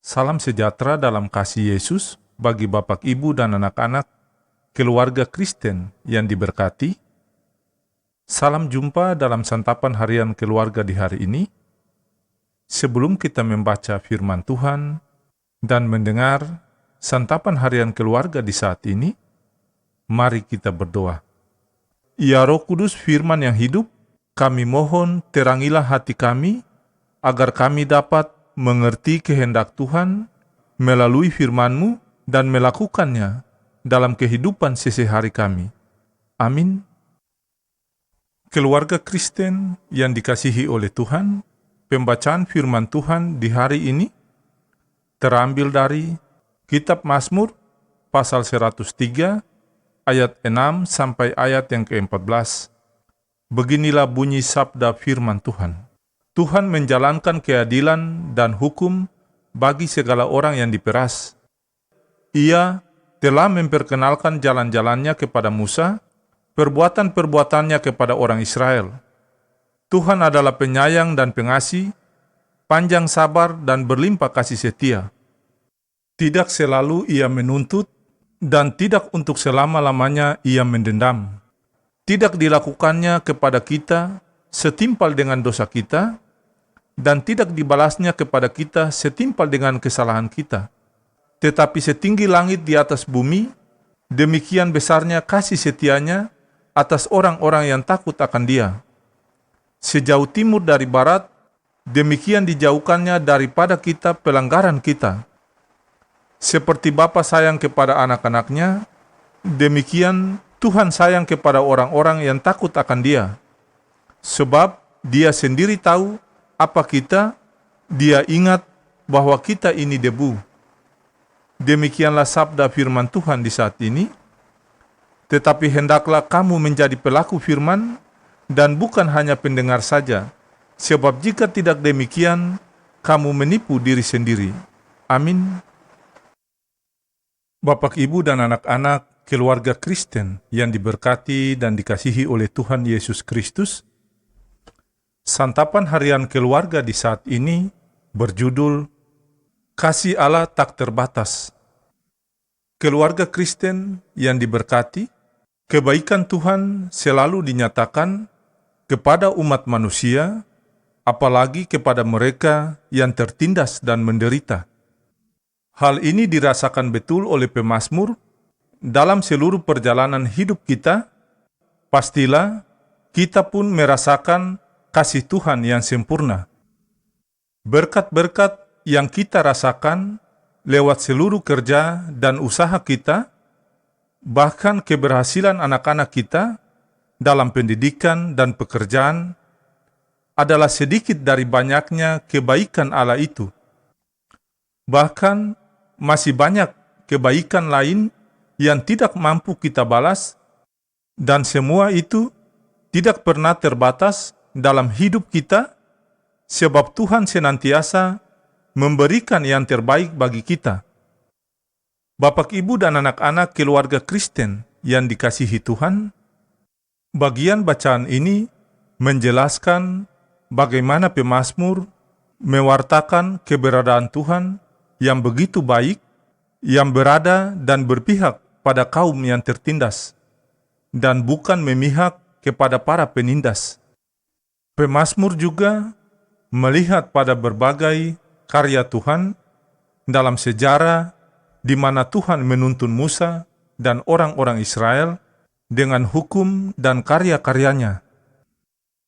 Salam sejahtera dalam kasih Yesus bagi Bapak, Ibu, dan anak-anak keluarga Kristen yang diberkati. Salam jumpa dalam santapan harian keluarga di hari ini. Sebelum kita membaca firman Tuhan dan mendengar santapan harian keluarga di saat ini, mari kita berdoa. Ya Roh Kudus, firman yang hidup, kami mohon terangilah hati kami, agar kami dapat mengerti kehendak Tuhan melalui firman-Mu dan melakukannya dalam kehidupan sehari-hari kami. Amin. Keluarga Kristen yang dikasihi oleh Tuhan, pembacaan firman Tuhan di hari ini terambil dari Kitab Mazmur pasal 103 ayat 6 sampai ayat yang ke-14. Beginilah bunyi sabda firman Tuhan. Tuhan menjalankan keadilan dan hukum bagi segala orang yang diperas. Ia telah memperkenalkan jalan-jalannya kepada Musa, perbuatan-perbuatannya kepada orang Israel. Tuhan adalah penyayang dan pengasih, panjang sabar dan berlimpah kasih setia. Tidak selalu ia menuntut, dan tidak untuk selama-lamanya ia mendendam. Tidak dilakukannya kepada kita setimpal dengan dosa kita, dan tidak dibalasnya kepada kita setimpal dengan kesalahan kita. Tetapi setinggi langit di atas bumi, demikian besarnya kasih setianya atas orang-orang yang takut akan Dia. Sejauh timur dari barat, demikian dijauhkannya daripada kita pelanggaran kita. Seperti Bapa sayang kepada anak-anaknya, demikian Tuhan sayang kepada orang-orang yang takut akan Dia. Sebab Dia sendiri tahu apa kita, Dia ingat bahwa kita ini debu. Demikianlah sabda firman Tuhan di saat ini. Tetapi hendaklah kamu menjadi pelaku firman dan bukan hanya pendengar saja, sebab jika tidak demikian, kamu menipu diri sendiri. Amin. Bapak, Ibu, dan anak-anak keluarga Kristen yang diberkati dan dikasihi oleh Tuhan Yesus Kristus, santapan harian keluarga di saat ini berjudul Kasih Allah Tak Terbatas. Keluarga Kristen yang diberkati, kebaikan Tuhan selalu dinyatakan kepada umat manusia, apalagi kepada mereka yang tertindas dan menderita. Hal ini dirasakan betul oleh pemazmur dalam seluruh perjalanan hidup kita. Pastilah kita pun merasakan kasih Tuhan yang sempurna. Berkat-berkat yang kita rasakan lewat seluruh kerja dan usaha kita, bahkan keberhasilan anak-anak kita dalam pendidikan dan pekerjaan, adalah sedikit dari banyaknya kebaikan Allah itu. Bahkan masih banyak kebaikan lain yang tidak mampu kita balas, dan semua itu tidak pernah terbatas dalam hidup kita, sebab Tuhan senantiasa memberikan yang terbaik bagi kita. Bapak, Ibu, dan anak-anak keluarga Kristen yang dikasihi Tuhan, bagian bacaan ini menjelaskan bagaimana pemazmur mewartakan keberadaan Tuhan yang begitu baik, yang berada dan berpihak pada kaum yang tertindas, dan bukan memihak kepada para penindas. Pemazmur juga melihat pada berbagai karya Tuhan dalam sejarah di mana Tuhan menuntun Musa dan orang-orang Israel dengan hukum dan karya-karyanya.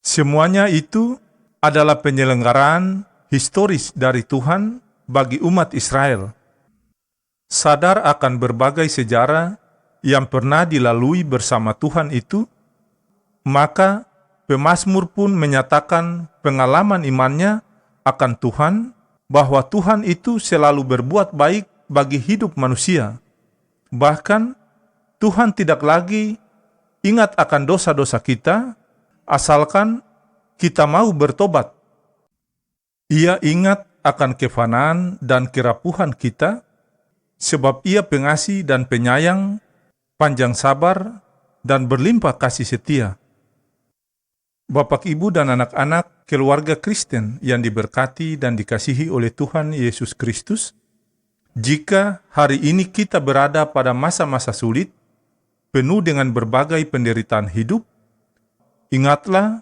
Semuanya itu adalah penyelenggaraan historis dari Tuhan bagi umat Israel. Sadar akan berbagai sejarah yang pernah dilalui bersama Tuhan itu, maka pemazmur pun menyatakan pengalaman imannya akan Tuhan, bahwa Tuhan itu selalu berbuat baik bagi hidup manusia. Bahkan Tuhan tidak lagi ingat akan dosa-dosa kita, asalkan kita mau bertobat. Ia ingat akan kefanaan dan kerapuhan kita, sebab Ia pengasih dan penyayang, panjang sabar, dan berlimpah kasih setia. Bapak, Ibu, dan anak-anak keluarga Kristen yang diberkati dan dikasihi oleh Tuhan Yesus Kristus, Jika hari ini kita berada pada masa-masa sulit, penuh dengan berbagai penderitaan hidup, ingatlah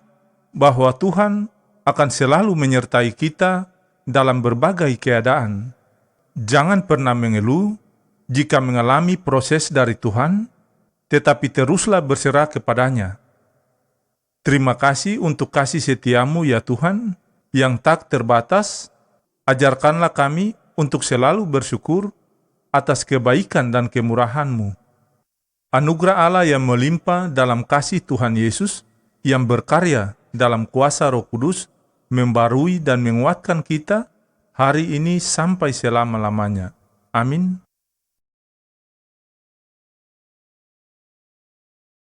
bahwa Tuhan akan selalu menyertai kita dalam berbagai keadaan. Jangan pernah mengeluh jika mengalami proses dari Tuhan, tetapi teruslah berserah kepadanya. Terima kasih untuk kasih setiamu ya Tuhan, yang tak terbatas. Ajarkanlah kami untuk selalu bersyukur atas kebaikan dan kemurahan-Mu. Anugerah Allah yang melimpah dalam kasih Tuhan Yesus, yang berkarya dalam kuasa Roh Kudus, membarui dan menguatkan kita hari ini sampai selama-lamanya. Amin.